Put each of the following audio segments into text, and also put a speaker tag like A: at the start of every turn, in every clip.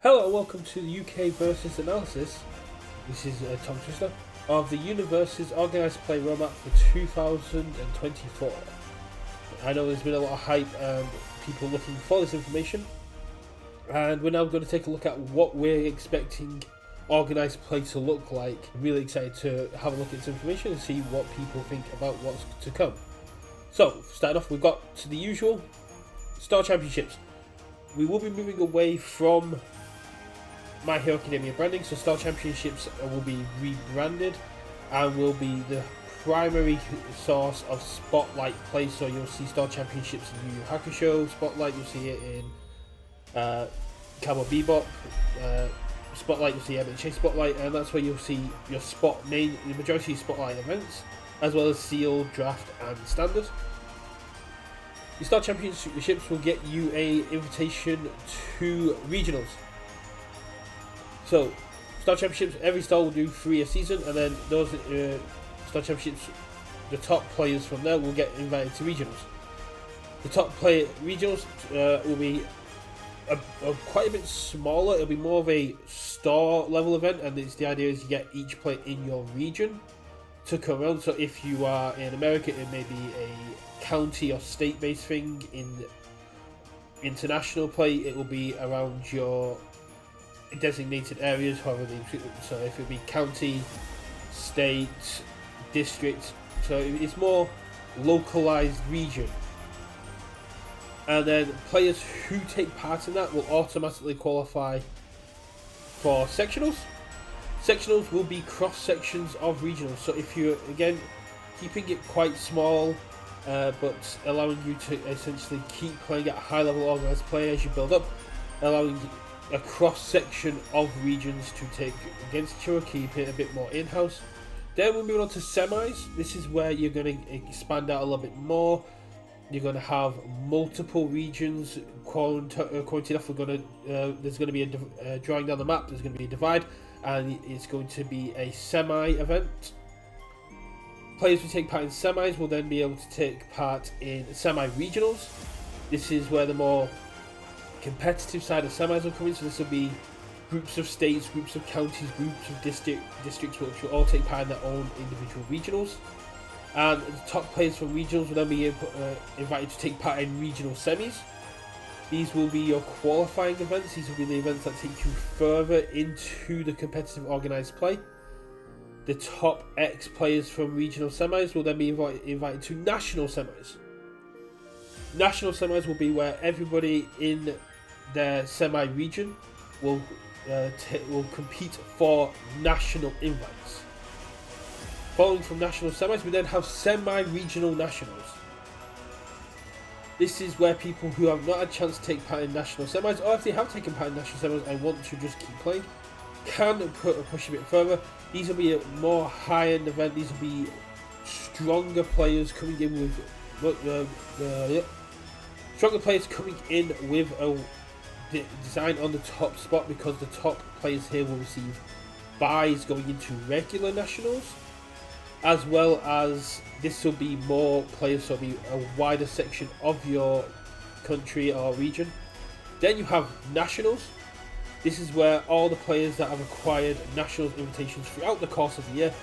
A: Hello and welcome to the UKVersus analysis. This is Tom Twister of the UVS Organized play roadmap for 2024. I know there's been a lot of hype and people looking for this information, and we're now going to take a look at what we're expecting organized play to look like. I'm really excited to have a look at this information and see what people think about what's to come. So, starting off, we've got to the usual Star Championships. We will be moving away from My Hero Academia branding, so Star Championships will be rebranded and will be the primary source of Spotlight play. So you'll see Star Championships in Yu Yu Hakusho Spotlight, you'll see it in Cowboy Bebop Spotlight, you'll see MHA Spotlight, and that's where you'll see your the majority of Spotlight events, as well as Sealed, Draft, and Standard. The Star Championships will get you a invitation to regionals. So, Star Championships, every star will do 3 a season, and then those Star Championships, the top players from there will get invited to regionals. The top player regionals will be quite a bit smaller. It'll be more of a star level event, and the idea is you get each player in your region to come around. So if you are in America, it may be a county or state based thing. In international play, it will be around your designated areas, however so if it be county, state, district, so it's more localized region. And then players who take part in that will automatically qualify for sectionals. Sectionals will be cross sections of regionals, so if you're again keeping it quite small but allowing you to essentially keep playing at a high level organized play as you build up, allowing a cross section of regions to take against each other, keep it a bit more in-house. Then we're moving on to semis. This is where you're going to expand out a little bit more. You're going to have multiple regions quarantined off. There's going to be a drawing down the map. There's going to be a divide, and it's going to be a semi event. Players who take part in semis will then be able to take part in semi-regionals. This is where the more competitive side of semis will come in, so this will be groups of states, groups of counties, groups of districts which will all take part in their own individual regionals, and the top players from regionals will then be invited to take part in regional semis. These will be your qualifying events. These will be the events that take you further into the competitive organized play. The top X players from regional semis will then be invited to national semis. National semis will be where everybody in their semi-region will compete for national invites. Following from national semis, we then have semi-regional nationals. This is where people who have not had a chance to take part in national semis, or if they have taken part in national semis and want to just keep playing, can push a bit further. These will be a more high-end event. These will be stronger players coming in with stronger players coming in with a design on the top spot, because the top players here will receive buys going into regular nationals, as well as this will be more players, so it'll be a wider section of your country or region. Then you have nationals. This is where all the players that have acquired nationals invitations throughout the course of the year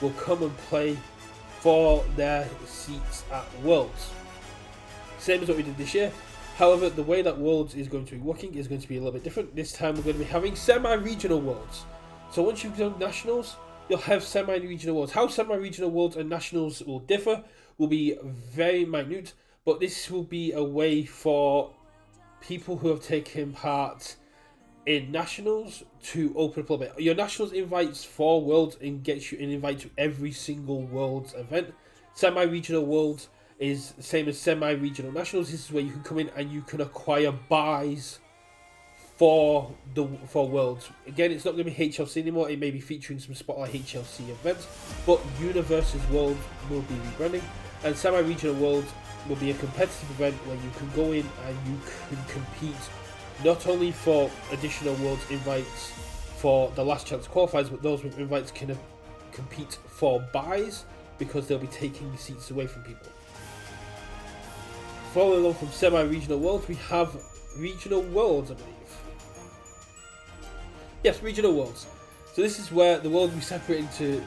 A: will come and play for their seats at Worlds. Same as what we did this year. However, the way that Worlds is going to be working is going to be a little bit different. This time we're going to be having semi-regional Worlds. So once you've done nationals, you'll have semi-regional Worlds. How semi-regional Worlds and nationals will differ will be very minute, but this will be a way for people who have taken part in nationals to open up a little bit. Your nationals invites for Worlds and gets you an invite to every single Worlds event. Semi-regional Worlds is the same as semi-regional nationals. This is where you can come in and you can acquire buys for Worlds. Again, it's not going to be HLC anymore. It may be featuring some Spotlight HLC events, but UVS Worlds will be rebranding, and semi-regional Worlds will be a competitive event where you can go in and you can compete not only for additional Worlds invites for the last chance qualifiers, but those with invites can compete for buys, because they'll be taking the seats away from people. Following on from semi-regional Worlds, we have regional Worlds, I believe. Yes, regional worlds. So this is where the world will be separated into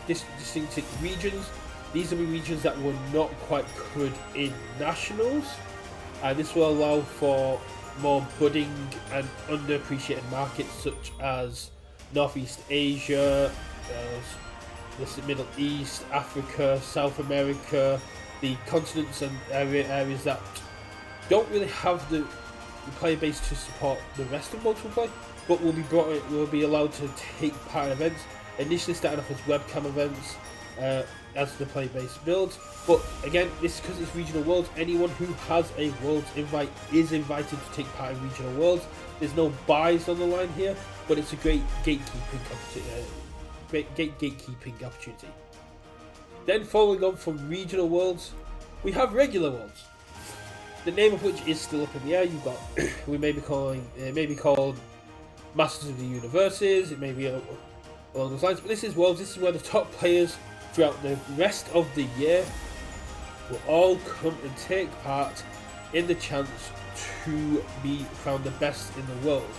A: distinct regions. These will be regions that were not quite covered in nationals, and this will allow for more budding and underappreciated markets such as Northeast Asia, the Middle East, Africa, South America, the continents and areas that don't really have the player base to support the rest of multiplayer, but will be allowed to take part in events. Initially starting off as webcam events as the player base builds, but again, this because it's regional worlds. Anyone who has a worlds invite is invited to take part in regional worlds. There's no buys on the line here, but it's a great gatekeeping opportunity. Then following on from regional worlds, we have regular worlds. The name of which is still up in the air. You've got it may be called Masters of the UKVersus. It may be along those lines. But this is worlds. This is where the top players throughout the rest of the year will all come and take part in the chance to be found the best in the world.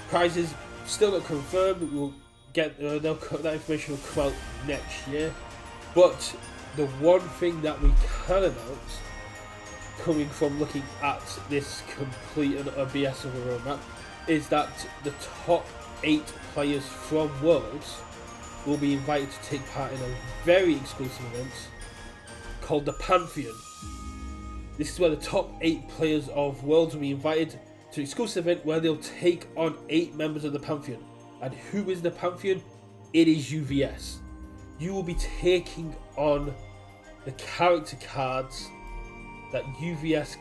A: Prizes still not confirmed. We'll get that information will come out next year. But the one thing that we can announce, coming from looking at this complete and a BS of a roadmap, is that the top 8 players from Worlds will be invited to take part in a very exclusive event called the Pantheon. This is where the top 8 players of Worlds will be invited to an exclusive event where they'll take on 8 members of the Pantheon. And who is the Pantheon? It is UVS. You will be taking on the character cards that UVS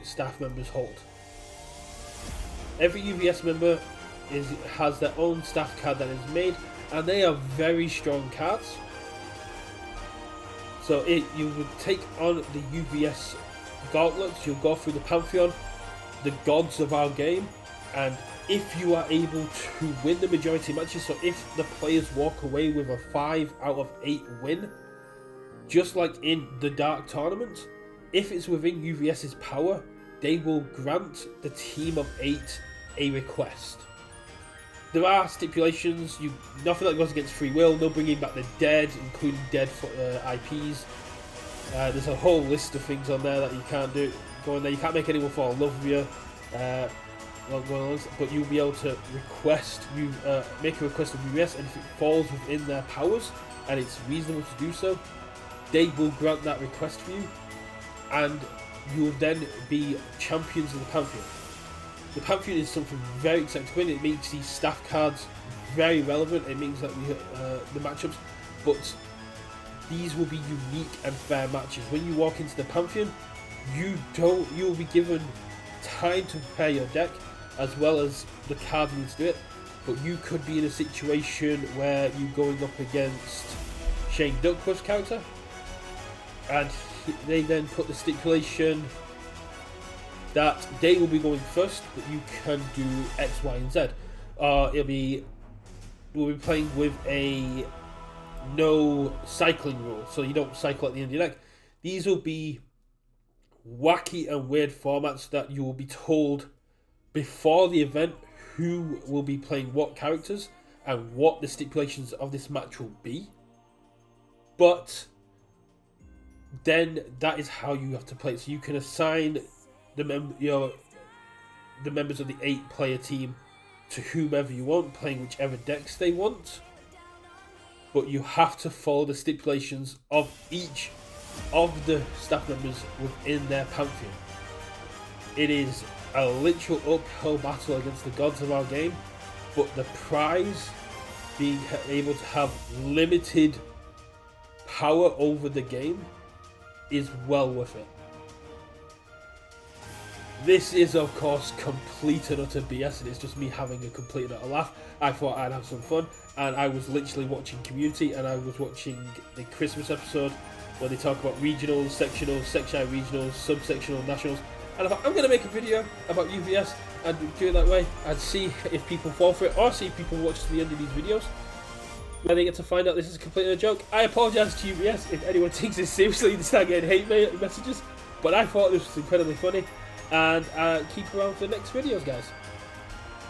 A: staff members hold. Every UVS member has their own staff card that is made, and they are very strong cards. So you would take on the UVS gauntlets. You'll go through the Pantheon, the gods of our game, and if you are able to win the majority of matches, so if the players walk away with a 5 out of 8 win, just like in the Dark Tournament, if it's within UVS's power, they will grant the team of 8 a request. There are stipulations, nothing that goes against free will, no bringing back the dead, including dead IPs. There's a whole list of things on there that you can't do. Go in there, you can't make anyone fall in love with you. But you'll be able to make a request of UVS, and if it falls within their powers and it's reasonable to do so, they will grant that request for you, and you'll then be champions of the Pantheon. The Pantheon is something very exciting to win. It makes these staff cards very relevant. It means that the matchups, but these will be unique and fair matches. When you walk into the Pantheon, you will be given time to prepare your deck, as well as the cards you need to do it. But you could be in a situation where you're going up against Shane Duckworth's character, and they then put the stipulation that they will be going first, but you can do X, Y, and Z. We'll be playing with a no cycling rule, so you don't cycle at the end of your deck. These will be wacky and weird formats that you will be told before the event who will be playing what characters and what the stipulations of this match will be. But then that is how you have to play it. So you can assign the members of the 8-player team to whomever you want, playing whichever decks they want. But you have to follow the stipulations of each of the staff members within their Pantheon. It is a literal uphill battle against the gods of our game, but the prize, being able to have limited power over the game, is well worth it. This is of course complete and utter BS, and it's just me having a complete and utter laugh. I thought I'd have some fun, and I was literally watching Community, and I was watching the Christmas episode where they talk about regionals, sectionals, section regionals, sub-sectional, nationals, and I thought I'm going to make a video about UVS and do it that way and see if people fall for it, or see if people watch to the end of these videos. When they get to find out this is completely a joke, I apologise to UVS if anyone takes this seriously and start getting hate messages, but I thought this was incredibly funny, and keep around for the next videos, guys.